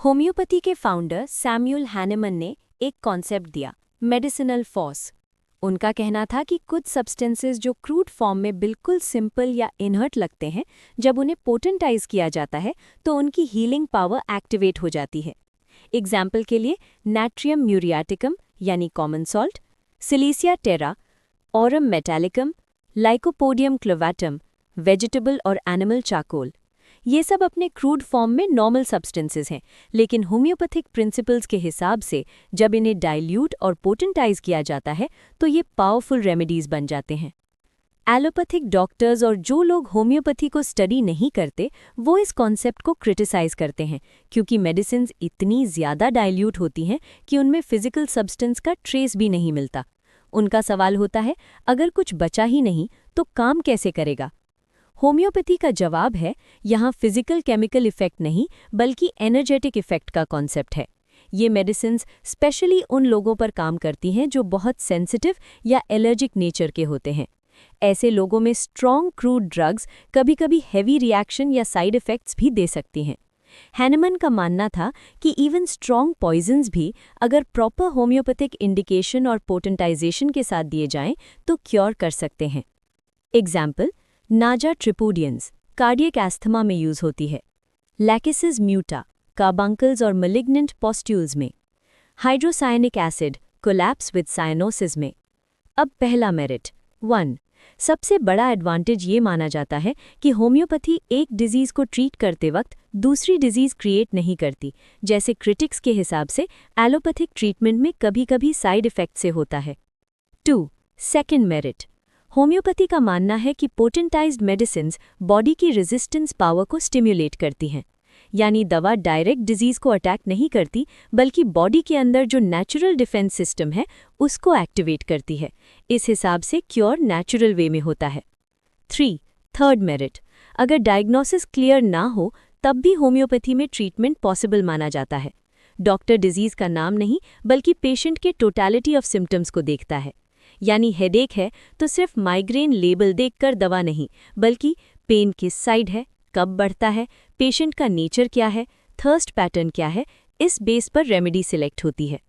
Homeopathy के founder Samuel Hahnemann ने एक कॉन्सेप्ट दिया, मेडिसिनल फॉर्स। उनका कहना था कि कुछ सब्सटेंसेस जो क्रूड फॉर्म में बिल्कुल सिंपल या इनहर्ट लगते हैं, जब उन्हें पोटेंटाइज किया जाता है तो उनकी हीलिंग पावर एक्टिवेट हो जाती है। एग्जाम्पल के लिए नाट्रियम म्यूरियाटिकम यानी कॉमन सॉल्ट, सिलिसिया टेरा, ऑरम मेटालिकम, लाइकोपोडियम क्लोवाटम, वेजिटेबल और एनिमल चाकोल। ये सब अपने क्रूड फॉर्म में नॉर्मल सब्सटेंसेस हैं, लेकिन होम्योपैथिक प्रिंसिपल्स के हिसाब से जब इन्हें डाइल्यूट और पोटेंटाइज किया जाता है तो ये पावरफुल रेमेडीज बन जाते हैं। एलोपैथिक डॉक्टर्स और जो लोग होम्योपैथी को स्टडी नहीं करते वो इस कॉन्सेप्ट को क्रिटिसाइज करते हैं, क्योंकि मेडिसिन्स इतनी ज़्यादा डाइल्यूट होती हैं कि उनमें फिजिकल सब्सटेंस का ट्रेस भी नहीं मिलता। उनका सवाल होता है, अगर कुछ बचा ही नहीं तो काम कैसे करेगा? होम्योपैथी का जवाब है, यहाँ फिजिकल केमिकल इफेक्ट नहीं बल्कि एनर्जेटिक इफेक्ट का कॉन्सेप्ट है। ये मेडिसिन्स स्पेशली उन लोगों पर काम करती हैं जो बहुत सेंसिटिव या एलर्जिक नेचर के होते हैं। ऐसे लोगों में स्ट्रॉन्ग क्रूड ड्रग्स कभी-कभी हेवी रिएक्शन या साइड इफ़ेक्ट्स भी दे सकती हैं। हैनेमन का मानना था कि इवन स्ट्रॉन्ग पॉइजन्स भी अगर प्रॉपर होम्योपैथिक इंडिकेशन और पोटेंटाइजेशन के साथ दिए जाएं तो क्योर कर सकते हैं। एग्जाम्पल, नाजा ट्रिपोडियंस कार्डियक एस्थमा में यूज होती है, लैकेसिस म्यूटा कार्बंकल्स और मलिग्नेंट पॉस्ट्यूल्स में, hydrocyanic acid collapse with cyanosis में। अब पहला मेरिट 1। सबसे बड़ा एडवांटेज ये माना जाता है कि होम्योपैथी एक डिजीज को ट्रीट करते वक्त दूसरी डिजीज क्रिएट नहीं करती, जैसे क्रिटिक्स के हिसाब से एलोपैथिक ट्रीटमेंट में कभी-कभी साइड इफेक्ट से होता है। 2। सेकेंड मेरिट, होम्योपैथी का मानना है कि पोटेंटाइज्ड मेडिसिन्स बॉडी की रेजिस्टेंस पावर को स्टिम्युलेट करती हैं, यानी दवा डायरेक्ट डिजीज को अटैक नहीं करती बल्कि बॉडी के अंदर जो नेचुरल डिफेंस सिस्टम है उसको एक्टिवेट करती है। इस हिसाब से क्योर नेचुरल वे में होता है। 3. थर्ड मेरिट, अगर डायग्नोसिस क्लियर ना हो तब भी होम्योपैथी में ट्रीटमेंट पॉसिबल माना जाता है। डॉक्टर डिजीज का नाम नहीं बल्कि पेशेंट के टोटलिटी ऑफ सिम्टम्स को देखता है, यानी हेडेक है तो सिर्फ माइग्रेन लेबल देखकर दवा नहीं बल्कि पेन किस साइड है, कब बढ़ता है, पेशेंट का नेचर क्या है, थर्स्ट पैटर्न क्या है, इस बेस पर रेमेडी सिलेक्ट होती है।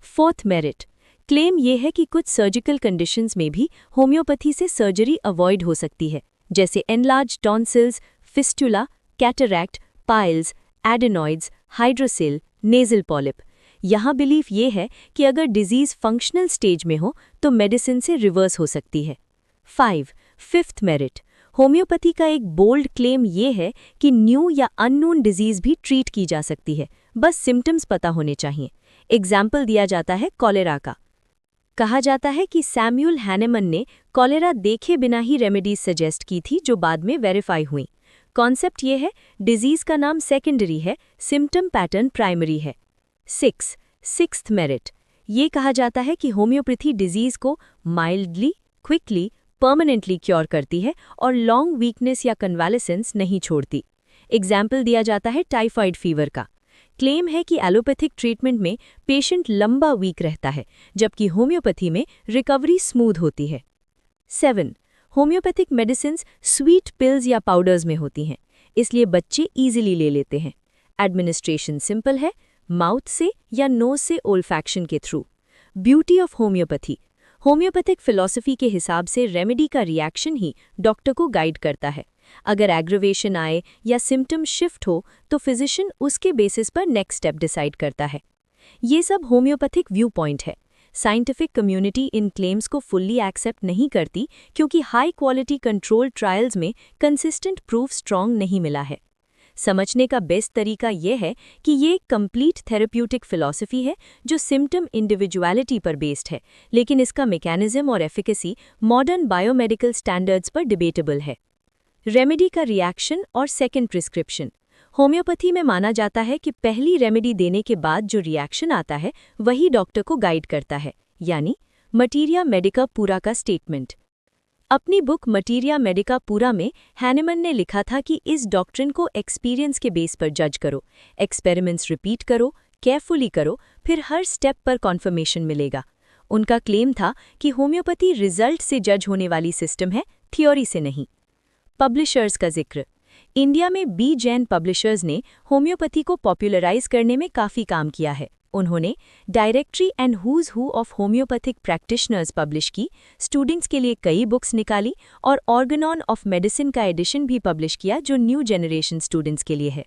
फोर्थ मेरिट, क्लेम ये है कि कुछ सर्जिकल कंडीशंस में भी होम्योपैथी से सर्जरी अवॉइड हो सकती है, जैसे enlarge tonsils, fistula, cataract, piles, adenoids, hydrocele, nasal polyp. यहाँ बिलीफ ये है कि अगर डिजीज फंक्शनल स्टेज में हो तो मेडिसिन से रिवर्स हो सकती है। 5. फिफ्थ मेरिट, होम्योपैथी का एक बोल्ड क्लेम ये है कि न्यू या अननोन डिजीज भी ट्रीट की जा सकती है, बस सिम्टम्स पता होने चाहिए। एग्जाम्पल दिया जाता है कॉलेरा का। कहा जाता है कि सैमुअल हैनेमन ने कॉलेरा देखे बिना ही रेमेडीज सजेस्ट की थी जो बाद में वेरीफाई हुई। कॉन्सेप्ट ये है, डिजीज का नाम सेकेंडरी है, सिम्टम पैटर्न प्राइमरी है। 6th मेरिट, ये कहा जाता है कि होम्योपैथी डिजीज को माइल्डली, क्विकली, परमानेंटली क्योर करती है और लॉन्ग वीकनेस या कन्वालेसेंस नहीं छोड़ती। एग्जाम्पल दिया जाता है टाइफाइड फीवर का। क्लेम है कि एलोपैथिक ट्रीटमेंट में पेशेंट लंबा वीक रहता है, जबकि होम्योपैथी में रिकवरी स्मूथ होती है। 7. होम्योपैथिक मेडिसिन्स स्वीट पिल्स या पाउडर्स में होती हैं, इसलिए बच्चे ईजिली ले लेते हैं। एडमिनिस्ट्रेशन सिंपल है, माउथ से या नोज से ओल्फैक्शन के through. Beauty of homeopathy, homeopathic philosophy के हिसाब से रेमेडी का रिएक्शन ही डॉक्टर को गाइड करता है। अगर एग्रवेशन आए या सिम्टम शिफ्ट हो तो फिजिशियन उसके बेसिस पर नेक्स्ट स्टेप डिसाइड करता है। ये सब होम्योपैथिक व्यू पॉइंट है। साइंटिफिक कम्युनिटी इन क्लेम्स को फुल्ली एक्सेप्ट नहीं करती क्योंकि हाई क्वालिटी कंट्रोल ट्रायल्स में कंसिस्टेंट प्रूफ स्ट्रॉन्ग नहीं मिला है। समझने का बेस्ट तरीका यह है कि ये एक कंप्लीट थेरेप्यूटिक फिलॉसफी है जो सिम्टम इंडिविजुअलिटी पर बेस्ड है, लेकिन इसका मैकेनिज्म और एफिकेसी मॉडर्न बायोमेडिकल स्टैंडर्ड्स पर डिबेटेबल है। रेमेडी का रिएक्शन और सेकेंड प्रिस्क्रिप्शन, होम्योपैथी में माना जाता है कि पहली रेमेडी देने के बाद जो रिएक्शन आता है वही डॉक्टर को गाइड करता है, यानी मटीरिया मेडिका पूरा का स्टेटमेंट। अपनी बुक मटीरिया मेडिका पूरा में हैनेमन ने लिखा था कि इस डॉक्ट्रिन को एक्सपीरियंस के बेस पर जज करो, एक्सपेरिमेंट्स रिपीट करो, केयरफुली करो, फिर हर स्टेप पर कॉन्फर्मेशन मिलेगा। उनका क्लेम था कि होम्योपैथी रिजल्ट से जज होने वाली सिस्टम है, थ्योरी से नहीं। पब्लिशर्स का जिक्र, इंडिया में बी जैन पब्लिशर्स ने होम्योपैथी को पॉपुलराइज करने में काफ़ी काम किया है। उन्होंने directory and who's who of homeopathic practitioners publish की, स्टूडेंट्स के लिए कई बुक्स निकाली और ऑर्गेनॉन ऑफ मेडिसिन का एडिशन भी पब्लिश किया जो न्यू जनरेशन स्टूडेंट्स के लिए है।